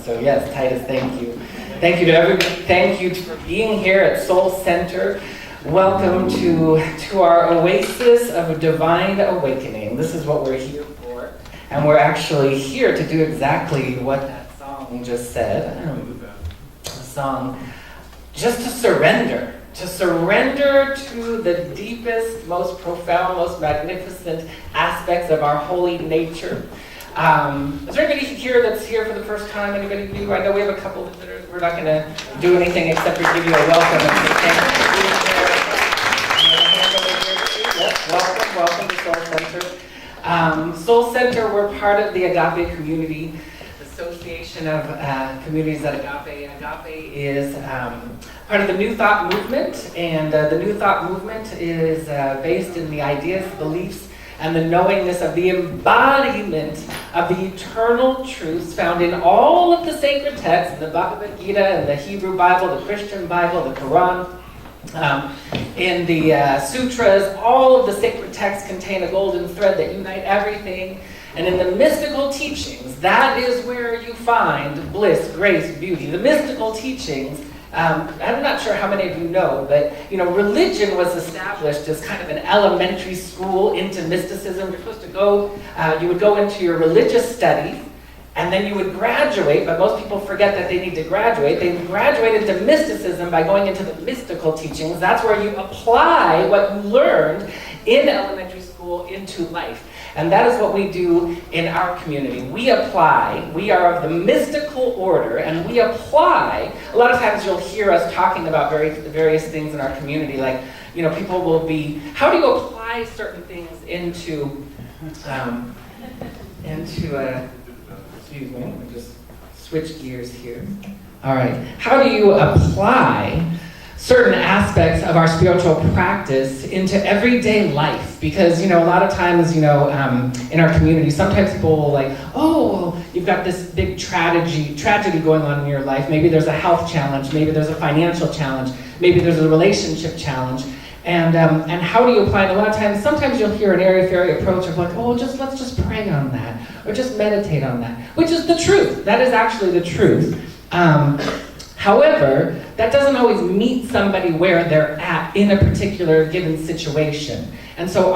So yes, Titus, thank you. Thank you to everybody. Thank you for being here at Soul Center. Welcome to our oasis of divine awakening. This is what we're here for. And we're actually here to do exactly what that song just said. The song, just to surrender. To surrender to the deepest, most profound, most magnificent aspects of our holy nature. Is there anybody here that's here for the first time? Anybody new? I know we have a couple of visitors. We're not going to do anything except for give you a welcome and say thank you for being here. Yes, welcome to Soul Center. Soul Center, we're part of the Agape community, the Association of Communities at Agape. Agape is part of the New Thought movement, and the New Thought movement is based in the ideas, beliefs, and the knowingness of the embodiment of the eternal truths found in all of the sacred texts, the Bhagavad Gita, and the Hebrew Bible, the Christian Bible, the Quran, in the sutras. All of the sacred texts contain a golden thread that unite everything. And in the mystical teachings, that is where you find bliss, grace, beauty. The mystical teachings, I'm not sure how many of you know, but religion was established as kind of an elementary school into mysticism. You're supposed to go, you would go into your religious studies, and then you would graduate, but most people forget that they need to graduate. They graduate into mysticism by going into the mystical teachings. That's where you apply what you learned in elementary school into life. And that is what we do in our community. We apply, we are of the mystical order, and we apply. A lot of times you'll hear us talking about various things in our community, like, people will be, how do you apply certain things into excuse me, let me just switch gears here. All right, how do you apply certain aspects of our spiritual practice into everyday life? Because, a lot of times, in our community, sometimes people will like, oh, you've got this big tragedy going on in your life. Maybe there's a health challenge. Maybe there's a financial challenge. Maybe there's a relationship challenge. And how do you apply it? A lot of times, sometimes you'll hear an airy-fairy approach of like, oh, let's just pray on that, or just meditate on that, which is the truth. That is actually the truth. However, that doesn't always meet somebody where they're at in a particular given situation. And so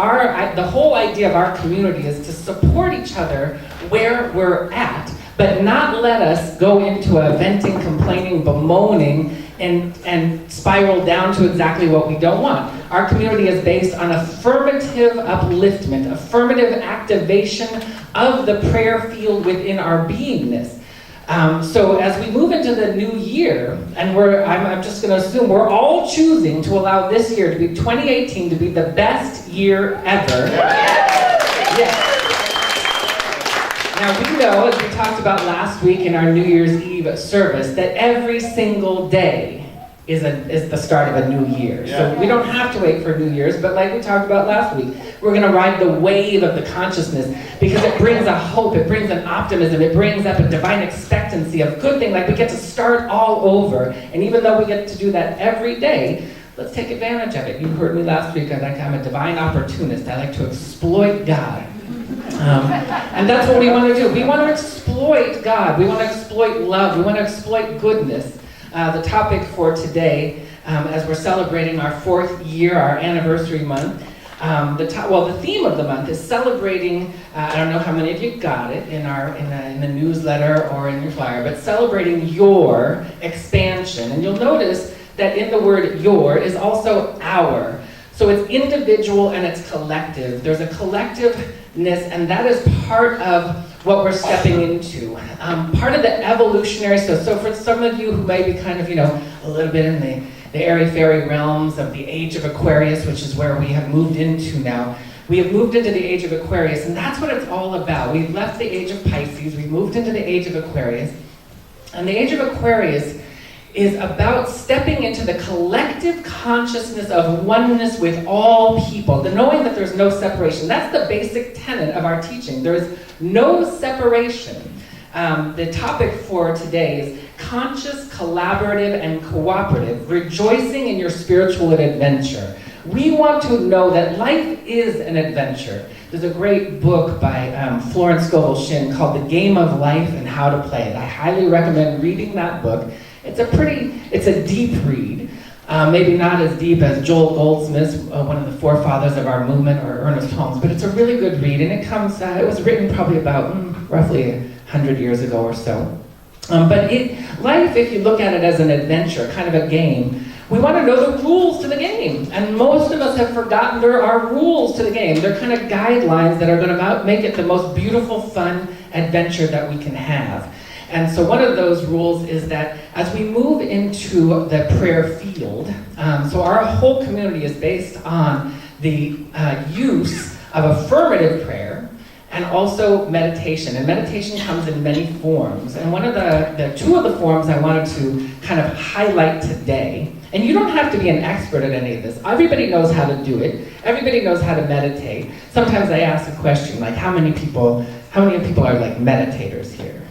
the whole idea of our community is to support each other where we're at, but not let us go into a venting, complaining, bemoaning, and spiral down to exactly what we don't want. Our community is based on affirmative upliftment, affirmative activation of the prayer field within our beingness. So as we move into the new year, and I'm just going to assume we're all choosing to allow this year to be 2018 to be the best year ever. Yes. Now we know, as we talked about last week in our New Year's Eve service, that every single day is the start of a new year. Yeah. So we don't have to wait for New Year's, but like we talked about last week, we're going to ride the wave of the consciousness because it brings a hope, it brings an optimism, it brings up a divine expectancy of good things. Like we get to start all over, and even though we get to do that every day, let's take advantage of it. You heard me last week, I'm a divine opportunist. I like to exploit God. And that's what we want to do. We want to exploit God. We want to exploit love. We want to exploit goodness. The topic for today, as we're celebrating our 4th year, our anniversary month, the theme of the month is celebrating, I don't know how many of you got it in the newsletter or in your flyer, but celebrating your expansion. And you'll notice that in the word your is also our. So it's individual and it's collective. There's a collectiveness, and that is part of what we're stepping into. Part of the evolutionary, so for some of you who may be kind of, a little bit in the airy-fairy realms of the age of Aquarius, which is where we have moved into now. We have moved into the age of Aquarius, and that's what it's all about. We've left the age of Pisces, we've moved into the age of Aquarius. And the age of Aquarius is about stepping into the collective consciousness of oneness with all people, the knowing that there's no separation. That's the basic tenet of our teaching. There is no separation. The topic for today is conscious, collaborative, and cooperative, rejoicing in your spiritual adventure. We want to know that life is an adventure. There's a great book by Florence Scovel Shinn called The Game of Life and How to Play It. I highly recommend reading that book. It's a deep read. Maybe not as deep as Joel Goldsmith's, one of the forefathers of our movement, or Ernest Holmes, but it's a really good read, and it was written probably about roughly 100 years ago or so. But life, if you look at it as an adventure, kind of a game, we want to know the rules to the game. And most of us have forgotten there are rules to the game. They're kind of guidelines that are going to make it the most beautiful, fun adventure that we can have. And so one of those rules is that as we move into the prayer field, so our whole community is based on the use of affirmative prayer and also meditation. And meditation comes in many forms. And one of the two of the forms I wanted to kind of highlight today, and you don't have to be an expert at any of this. Everybody knows how to do it. Everybody knows how to meditate. Sometimes I ask a question like, how many people are like meditators here?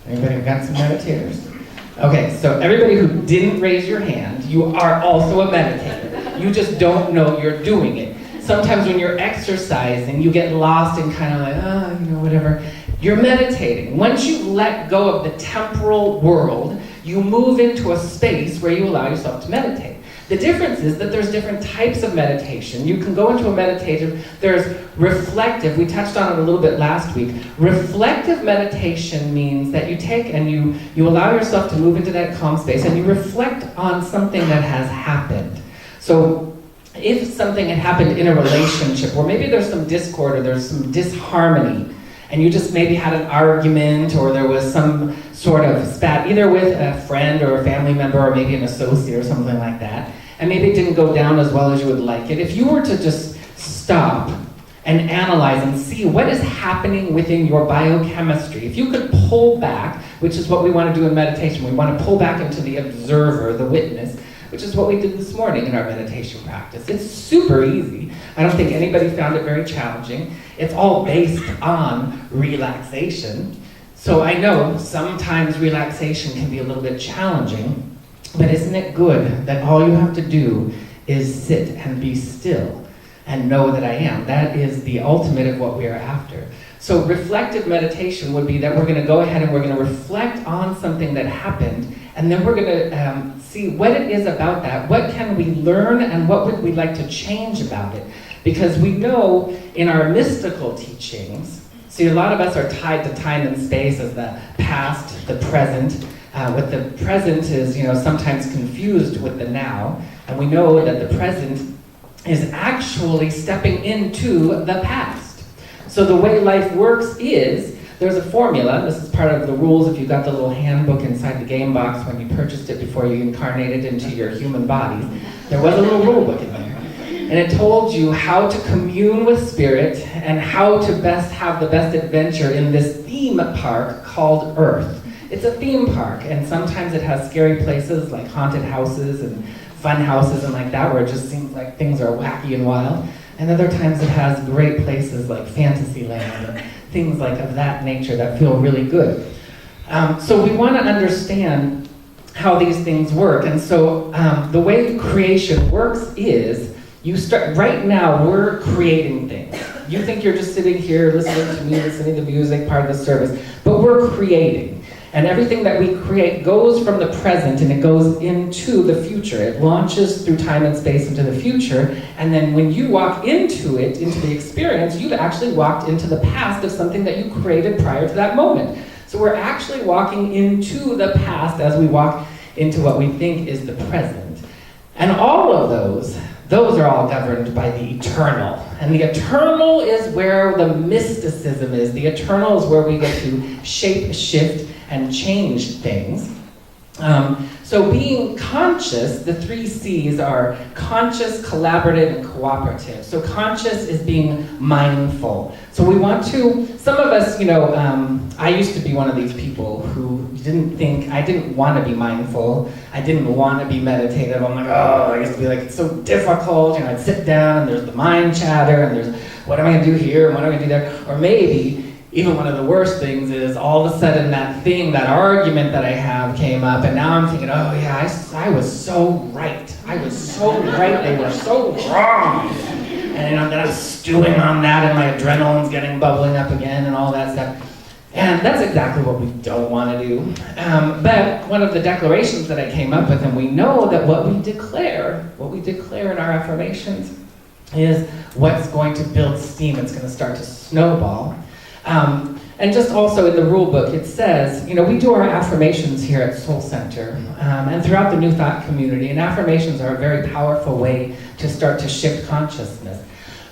Anybody got some meditators? Okay, so everybody who didn't raise your hand, you are also a meditator. You just don't know you're doing it. Sometimes when you're exercising, you get lost in kind of like, whatever. You're meditating. Once you let go of the temporal world, you move into a space where you allow yourself to meditate. The difference is that there's different types of meditation. You can go into a meditative, there's reflective, we touched on it a little bit last week. Reflective meditation means that you take and you allow yourself to move into that calm space and you reflect on something that has happened. So if something had happened in a relationship, or maybe there's some discord or there's some disharmony, and you just maybe had an argument, or there was some sort of spat, either with a friend or a family member, or maybe an associate or something like that, and maybe it didn't go down as well as you would like it. If you were to just stop and analyze and see what is happening within your biochemistry, if you could pull back, which is what we want to do in meditation, we want to pull back into the observer, the witness, which is what we did this morning in our meditation practice. It's super easy. I don't think anybody found it very challenging. It's all based on relaxation. So I know sometimes relaxation can be a little bit challenging, but isn't it good that all you have to do is sit and be still and know that I am? That is the ultimate of what we are after. So reflective meditation would be that we're going to go ahead and we're going to reflect on something that happened, and then we're going to see what it is about that. What can we learn, and what would we like to change about it? Because we know in our mystical teachings, see, a lot of us are tied to time and space as the past, the present. What the present is, sometimes confused with the now. And we know that the present is actually stepping into the past. So the way life works is, there's a formula. This is part of the rules if you got the little handbook inside the game box when you purchased it before you incarnated into your human bodies. There was a little rule book in there. And it told you how to commune with spirit and how to have the best adventure in this theme park called Earth. It's a theme park, and sometimes it has scary places like haunted houses and fun houses and like that, where it just seems like things are wacky and wild. And other times it has great places like Fantasyland and things like of that nature that feel really good. So we want to understand how these things work. And so the way creation works is, right now we're creating things. You think you're just sitting here listening to me, listening to music, part of the service, but we're creating. And everything that we create goes from the present and it goes into the future. It launches through time and space into the future, and then when you walk into it, into the experience, you've actually walked into the past of something that you created prior to that moment. So we're actually walking into the past as we walk into what we think is the present. And all of those are all governed by the eternal. And the eternal is where the mysticism is. The eternal is where we get to shape, shift, and change things. So being conscious, the 3 C's are conscious, collaborative, and cooperative. So conscious is being mindful. So we want to, some of us, I used to be one of these people who I didn't want to be mindful. I didn't want to be meditative. I'm like, I used to be like, it's so difficult. I'd sit down and there's the mind chatter and there's, what am I going to do here? What am I going to do there? Or maybe even one of the worst things is all of a sudden that argument that I have came up, and now I'm thinking, oh yeah, I was so right. I was so right, they were so wrong. And then I'm stewing on that, and my adrenaline's getting bubbling up again and all that stuff. And that's exactly what we don't want to do. But one of the declarations that I came up with, and we know that what we declare in our affirmations is what's going to build steam. It's going to start to snowball. And just also in the rule book, it says, we do our affirmations here at Soul Center and throughout the New Thought community, and affirmations are a very powerful way to start to shift consciousness.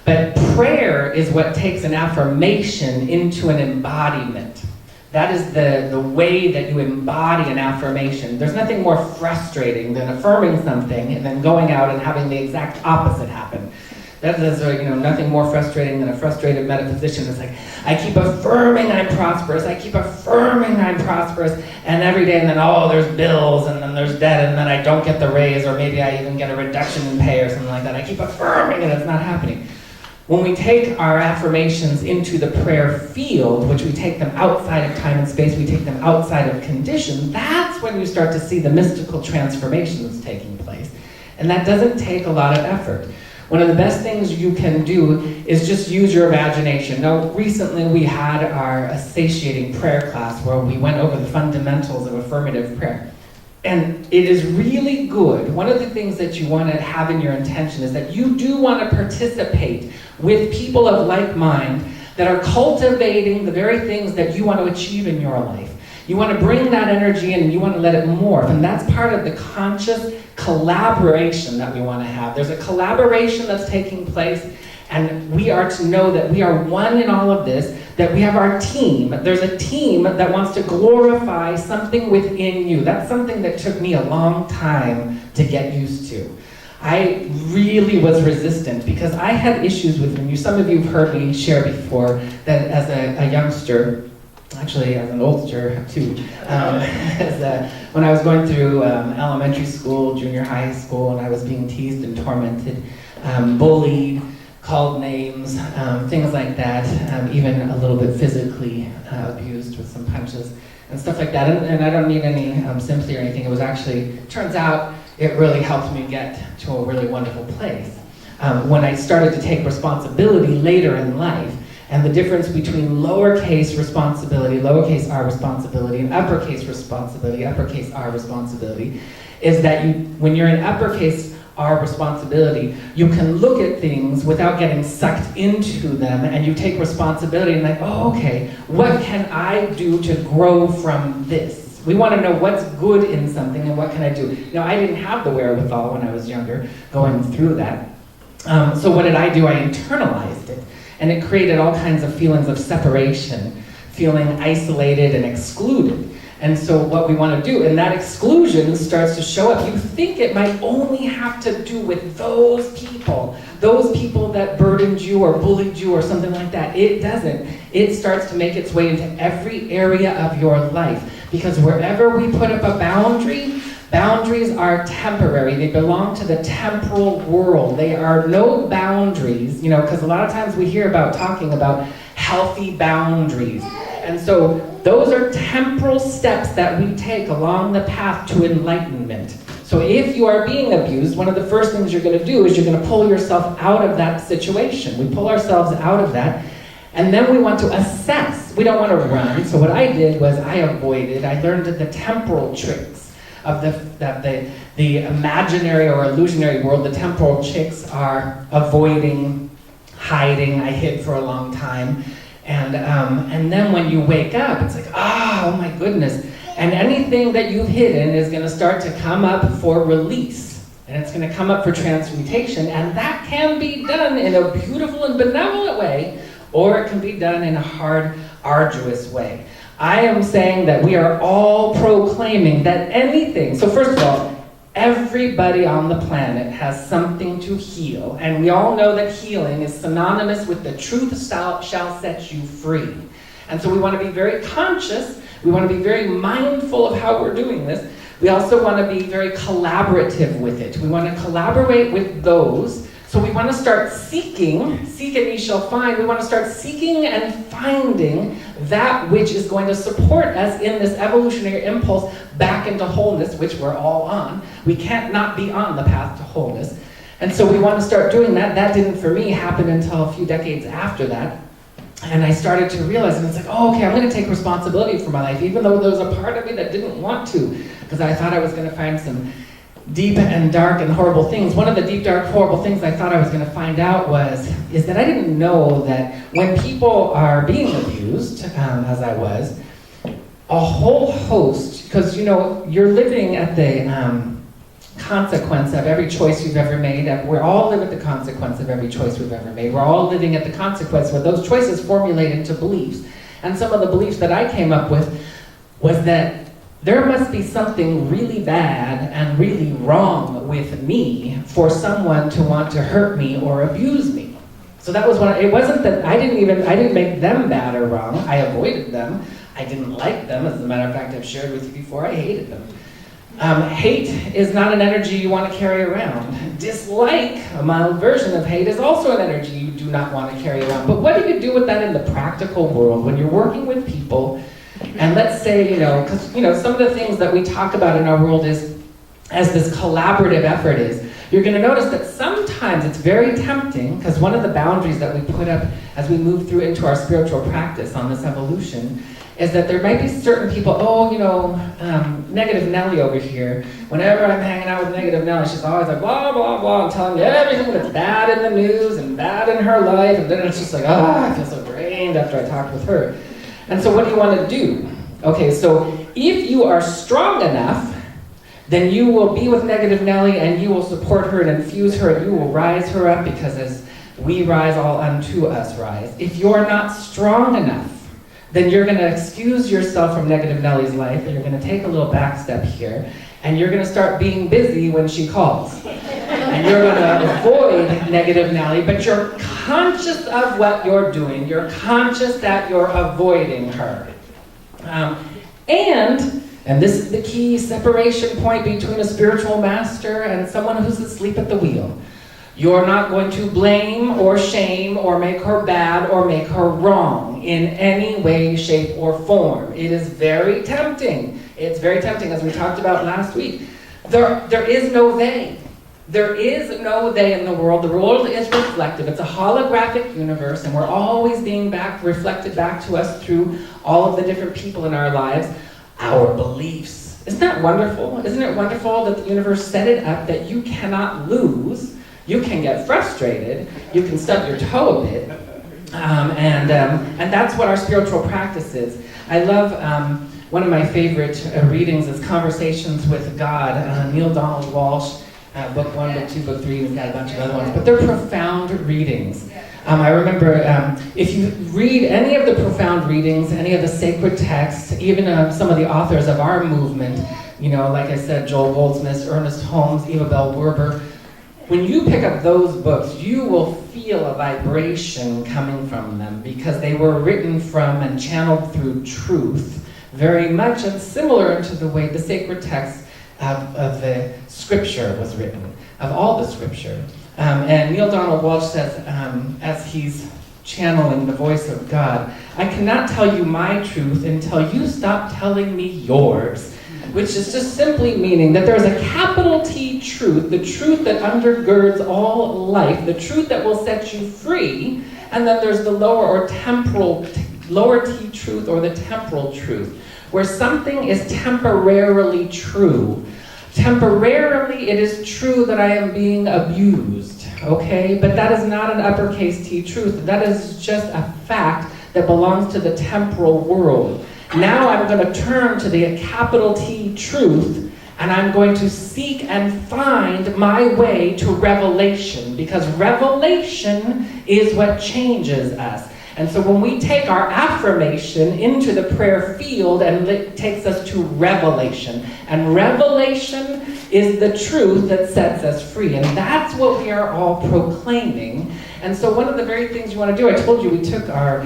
But prayer is what takes an affirmation into an embodiment. That is the way that you embody an affirmation. There's nothing more frustrating than affirming something and then going out and having the exact opposite happen. That is nothing more frustrating than a frustrated metaphysician that's like, I keep affirming I'm prosperous, I keep affirming I'm prosperous, and every day, and then, there's bills, and then there's debt, and then I don't get the raise, or maybe I even get a reduction in pay or something like that. I keep affirming and it's not happening. When we take our affirmations into the prayer field, which we take them outside of time and space, we take them outside of condition, that's when you start to see the mystical transformation that's taking place. And that doesn't take a lot of effort. One of the best things you can do is just use your imagination. Now, recently we had our satiating prayer class where we went over the fundamentals of affirmative prayer. And it is really good. One of the things that you want to have in your intention is that you do want to participate with people of like mind that are cultivating the very things that you want to achieve in your life. You want to bring that energy in and you want to let it morph. And that's part of the conscious collaboration that we want to have. There's a collaboration that's taking place, and we are to know that we are one in all of this, that we have our team. There's a team that wants to glorify something within you. That's something that took me a long time to get used to. I really was resistant because I had issues with you. Some of you have heard me share before that as a youngster, actually as an oldster too, when I was going through elementary school, junior high school, and I was being teased and tormented, bullied, called names, things like that, even a little bit physically abused with some punches and stuff like that. And I don't need any sympathy or anything. It was actually, turns out, it really helped me get to a really wonderful place. When I started to take responsibility later in life, and the difference between lowercase responsibility, lowercase r responsibility, and uppercase responsibility, uppercase r responsibility, is that when you're in uppercase r responsibility, you can look at things without getting sucked into them, and you take responsibility and like, okay, what can I do to grow from this? We want to know what's good in something and what can I do. Now, I didn't have the wherewithal when I was younger going through that. So what did I do? I internalized it. And it created all kinds of feelings of separation, feeling isolated and excluded. And so what we want to do, and that exclusion starts to show up. You think it might only have to do with those people that burdened you or bullied you or something like that. It doesn't. It starts to make its way into every area of your life. Because wherever we put up a boundary, boundaries are temporary. They belong to the temporal world. They are no boundaries, because a lot of times we hear about talking about healthy boundaries. And so those are temporal steps that we take along the path to enlightenment. So if you are being abused, one of the first things you're going to do is you're going to pull yourself out of that situation. We pull ourselves out of that. And then we want to assess. We don't want to run. So what I did was I avoided. I learned the temporal tricks of the imaginary or illusionary world. The temporal tricks are avoiding, hiding. I hid for a long time. And then when you wake up, it's like, oh my goodness. And anything that you've hidden is going to start to come up for release. And it's going to come up for transmutation. And that can be done in a beautiful and benevolent way, or it can be done in a hard, arduous way. I am saying that we are all proclaiming that anything, so first of all, everybody on the planet has something to heal, and we all know that healing is synonymous with the truth shall set you free. And so we want to be very conscious, we want to be very mindful of how we're doing this. We also want to be very collaborative with it. We want to collaborate with those So we want to start seeking, seek and ye shall find. We want to start seeking and finding that which is going to support us in this evolutionary impulse back into wholeness, which we're all on. We can't not be on the path to wholeness. And so we want to start doing that. That didn't, for me, happen until a few decades after that. And I started to realize, and it's like, oh, okay, I'm going to take responsibility for my life, even though there was a part of me that didn't want to, because I thought I was going to find some deep and dark and horrible things. One of the deep, dark, horrible things I thought I was going to find out is that I didn't know that when people are being abused, as I was, a whole host, because you're living at the consequence of every choice you've ever made. We all live at the consequence of every choice we've ever made. We're all living at the consequence where those choices formulate into beliefs. And some of the beliefs that I came up with was that there must be something really bad and really wrong with me for someone to want to hurt me or abuse me. So that was it wasn't that I didn't make them bad or wrong. I avoided them. I didn't like them. As a matter of fact, I've shared with you before, I hated them. Hate is not an energy you want to carry around. Dislike, a mild version of hate, is also an energy you do not want to carry around. But what do you do with that in the practical world when you're working with people? And let's say, because some of the things that we talk about in our world is, as this collaborative effort is, you're going to notice that sometimes it's very tempting, because one of the boundaries that we put up as we move through into our spiritual practice on this evolution is that there might be certain people, Negative Nelly over here, whenever I'm hanging out with Negative Nelly, she's always like, blah, blah, blah, and telling me everything that's bad in the news and bad in her life, and then it's just like, I feel so drained after I talked with her. And so what do you want to do? Okay, so if you are strong enough, then you will be with Negative Nelly and you will support her and infuse her and you will rise her up, because as we rise, all unto us rise. If you're not strong enough, then you're going to excuse yourself from Negative Nelly's life, and you're going to take a little back step here, and you're going to start being busy when she calls. And you're going to avoid Negative Nelly, but you're conscious of what you're doing. You're conscious that you're avoiding her. And this is the key separation point between a spiritual master and someone who's asleep at the wheel. You're not going to blame or shame or make her bad or make her wrong in any way, shape, or form. It is very tempting. It's very tempting, as we talked about last week. There is no they. There is no they in the world. The world is reflective. It's a holographic universe, and we're always being reflected back to us through all of the different people in our lives, our beliefs. Isn't that wonderful? Isn't it wonderful that the universe set it up that you cannot lose? You can get frustrated, you can stub your toe a bit, and that's what our spiritual practice is. I love, one of my favorite readings is Conversations with God, Neil Donald Walsh, book 1, book 2, book 3, he's got a bunch of other ones, but they're profound readings. I remember, if you read any of the profound readings, any of the sacred texts, even some of the authors of our movement, like I said, Joel Goldsmith, Ernest Holmes, Eva Bell Werber, when you pick up those books, you will feel a vibration coming from them, because they were written from and channeled through truth, very much and similar to the way the sacred text of the scripture was written, of all the scripture. And Neil Donald Walsh says, as he's channeling the voice of God, I cannot tell you my truth until you stop telling me yours. Which is just simply meaning that there's a capital T truth, the truth that undergirds all life, the truth that will set you free, and then there's the lower T truth, or the temporal truth, where something is temporarily true. Temporarily, it is true that I am being abused, okay? But that is not an uppercase T truth. That is just a fact that belongs to the temporal world. Now I'm going to turn to the capital T truth, and I'm going to seek and find my way to revelation, because revelation is what changes us. And so when we take our affirmation into the prayer field, and it takes us to revelation, and revelation is the truth that sets us free, and that's what we are all proclaiming. And so one of the very things you want to do, I told you we took our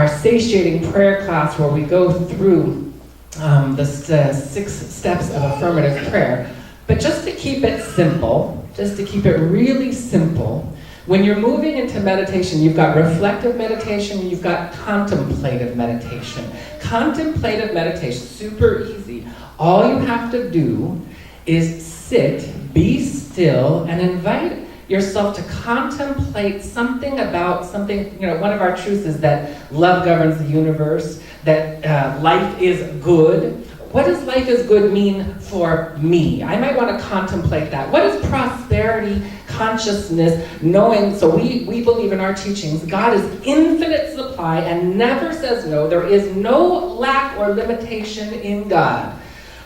satiating prayer class, where we go through the 6 steps of affirmative prayer. But just to keep it simple, just to keep it really simple, When you're moving into meditation, you've got reflective meditation, you've got contemplative meditation. Contemplative meditation, super easy. All you have to do is sit, be still, and invite yourself to contemplate something about something. One of our truths is that love governs the universe, that life is good. What does life is good mean for me? I might want to contemplate that. What is prosperity, consciousness, knowing? So we believe in our teachings, God is infinite supply and never says no. There is no lack or limitation in God.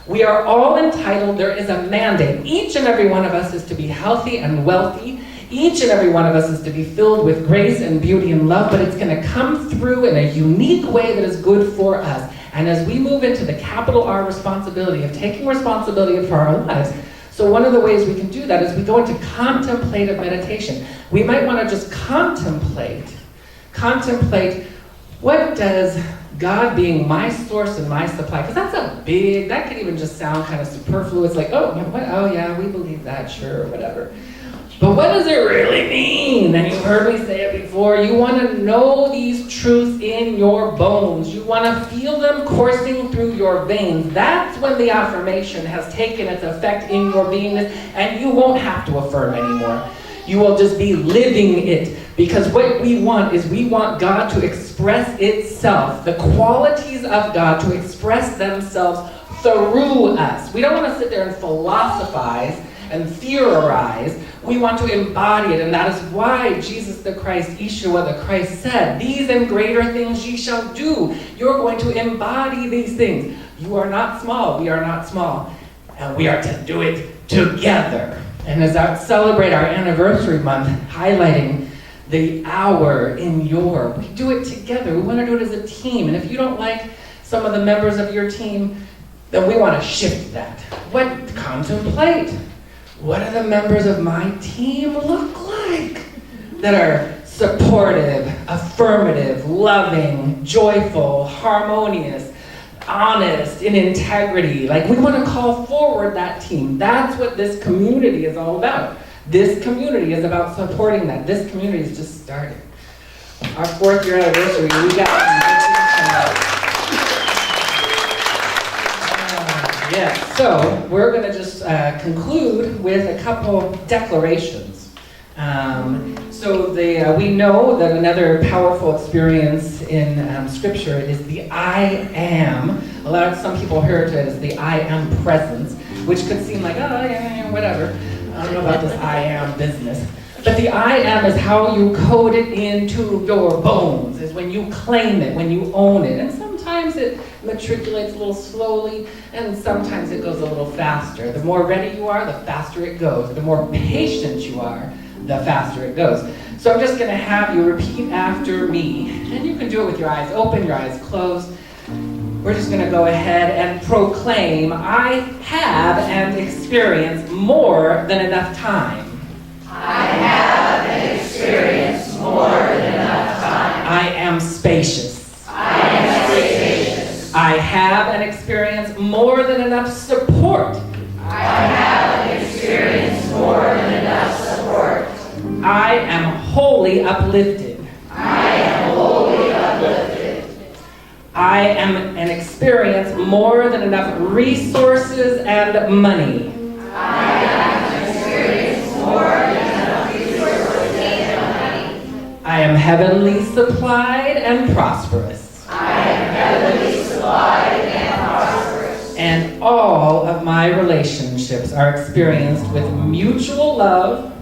We are all entitled. There is a mandate. Each and every one of us is to be healthy and wealthy. Each and every one of us is to be filled with grace and beauty and love, but it's going to come through in a unique way that is good for us. And as we move into the capital R responsibility of taking responsibility for our lives, so one of the ways we can do that is we go into contemplative meditation. We might want to just contemplate what does God being my source and my supply, because that could even just sound kind of superfluous, like, oh yeah, we believe that, sure, whatever. But what does it really mean? And you've heard me say it before. You want to know these truths in your bones. You want to feel them coursing through your veins. That's when the affirmation has taken its effect in your beingness, and you won't have to affirm anymore. You will just be living it. Because what we want is we want God to express itself, the qualities of God to express themselves through us. We don't want to sit there and philosophize and theorize. We want to embody it, and that is why Jesus the Christ, Yeshua the Christ said, these and greater things ye shall do. You're going to embody these things. You are not small, we are not small, and we are to do it together. And as I celebrate our anniversary month, highlighting the hour we do it together. We want to do it as a team, and if you don't like some of the members of your team, then we want to shift that. Contemplate. What do the members of my team look like that are supportive, affirmative, loving, joyful, harmonious, honest, in integrity? Like, we want to call forward that team. That's what this community is all about. This community is about supporting that. This community is just starting. Our 4th year anniversary, we got Yes, so we're going to just conclude with a couple declarations. We know that another powerful experience in Scripture is the I am. Some people heard it as the I am presence, which could seem like, whatever. I don't know about this I am business. But the I am is how you code it into your bones, is when you claim it, when you own it. And sometimes it matriculates a little slowly, and sometimes it goes a little faster. The more ready you are, the faster it goes. The more patient you are, the faster it goes. So I'm just going to have you repeat after me, and you can do it with your eyes open, your eyes closed. We're just going to go ahead and proclaim, I have and experience more than enough time. I have and experience more than enough time. I am spacious. I am spacious. I have and experience more than enough support. I have and experience more than enough support. I am wholly uplifted. I am wholly uplifted. I am and experience more than enough resources and money. I have and experience more than enough resources and money. I am heavenly supplied and prosperous. I am heavenly supplied and prosperous. And all of my relationships are experienced with mutual love.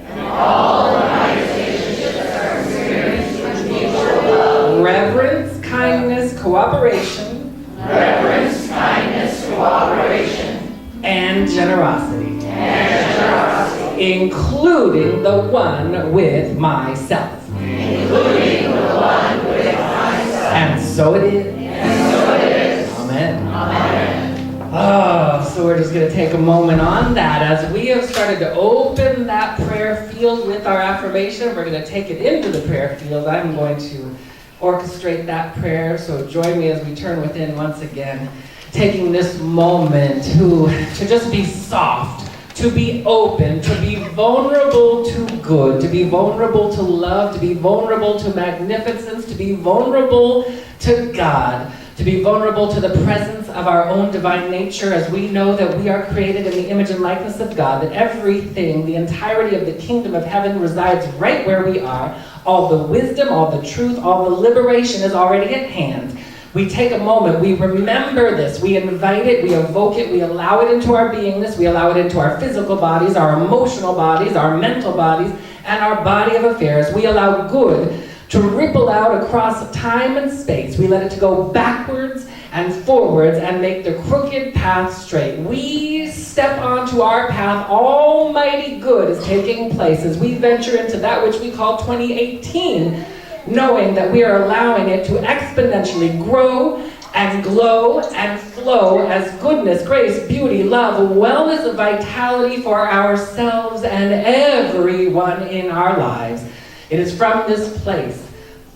And all of my relationships are experienced with mutual love. Reverence, kindness, cooperation. Reverence, kindness, cooperation. And generosity. And generosity. Including the one with myself. Including the one with myself. And so it is. And so it is. Amen. Amen. Oh, so we're just going to take a moment on that. As we have started to open that prayer field with our affirmation, we're going to take it into the prayer field. I'm going to orchestrate that prayer, so join me as we turn within once again, taking this moment to just be soft, to be open, to be vulnerable to good, to be vulnerable to love, to be vulnerable to magnificence, to be vulnerable to God, to be vulnerable to the presence of our own divine nature, as we know that we are created in the image and likeness of God, that everything, the entirety of the kingdom of heaven resides right where we are. All the wisdom, all the truth, all the liberation is already at hand. We take a moment, we remember this, we invite it, we evoke it, we allow it into our beingness, we allow it into our physical bodies, our emotional bodies, our mental bodies, and our body of affairs. We allow good to ripple out across time and space. We let it to go backwards and forwards and make the crooked path straight. We step onto our path. Almighty good is taking place as we venture into that which we call 2018, knowing that we are allowing it to exponentially grow and glow and flow as goodness, grace, beauty, love, wellness, vitality for ourselves and everyone in our lives. It is from this place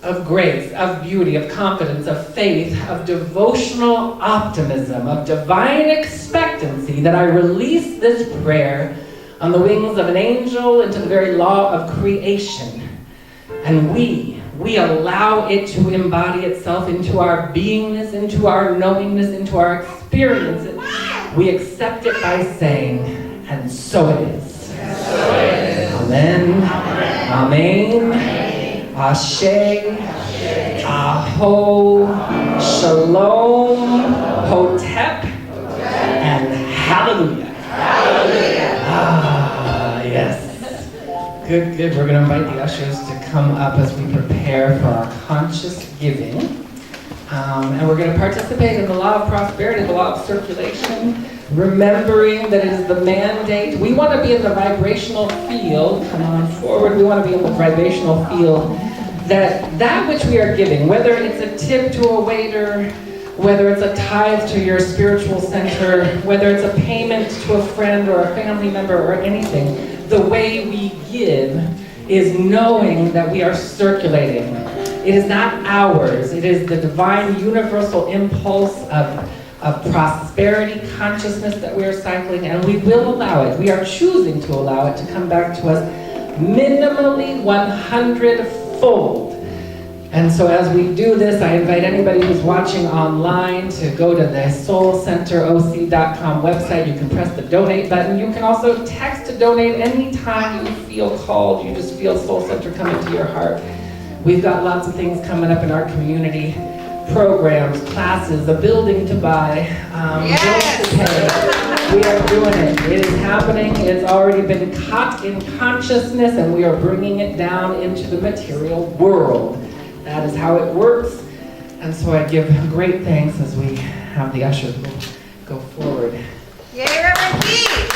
of grace, of beauty, of confidence, of faith, of devotional optimism, of divine expectancy that I release this prayer on the wings of an angel into the very law of creation. And we allow it to embody itself into our beingness, into our knowingness, into our experiences. We accept it by saying, and so it is. Amen. Amen. Ashe. Aho. Shalom. Hotep. And hallelujah. Ah, yes. Good. We're going to invite the ushers to come up as we prepare for our conscious giving. And we're going to participate in the law of prosperity, the law of circulation, remembering that it is the mandate. We want to be in the vibrational field. Come on forward. We want to be in the vibrational field that which we are giving, whether it's a tip to a waiter, whether it's a tithe to your spiritual center, whether it's a payment to a friend or a family member or anything, the way we give is knowing that we are circulating. It is not ours. It is the divine universal impulse of prosperity consciousness that we are cycling, and we will allow it. We are choosing to allow it to come back to us minimally 100-fold. And so as we do this, I invite anybody who's watching online to go to the soulcenteroc.com website. You can press the donate button. You can also text to donate anytime you feel called. You just feel Soul Center coming to your heart. We've got lots of things coming up in our community. Programs, classes, a building to buy, bills to pay. We are doing it. It is happening. It's already been caught in consciousness, and we are bringing it down into the material world. That is how it works. And so I give great thanks as we have the ushers go forward. Yay, Reverend Keith!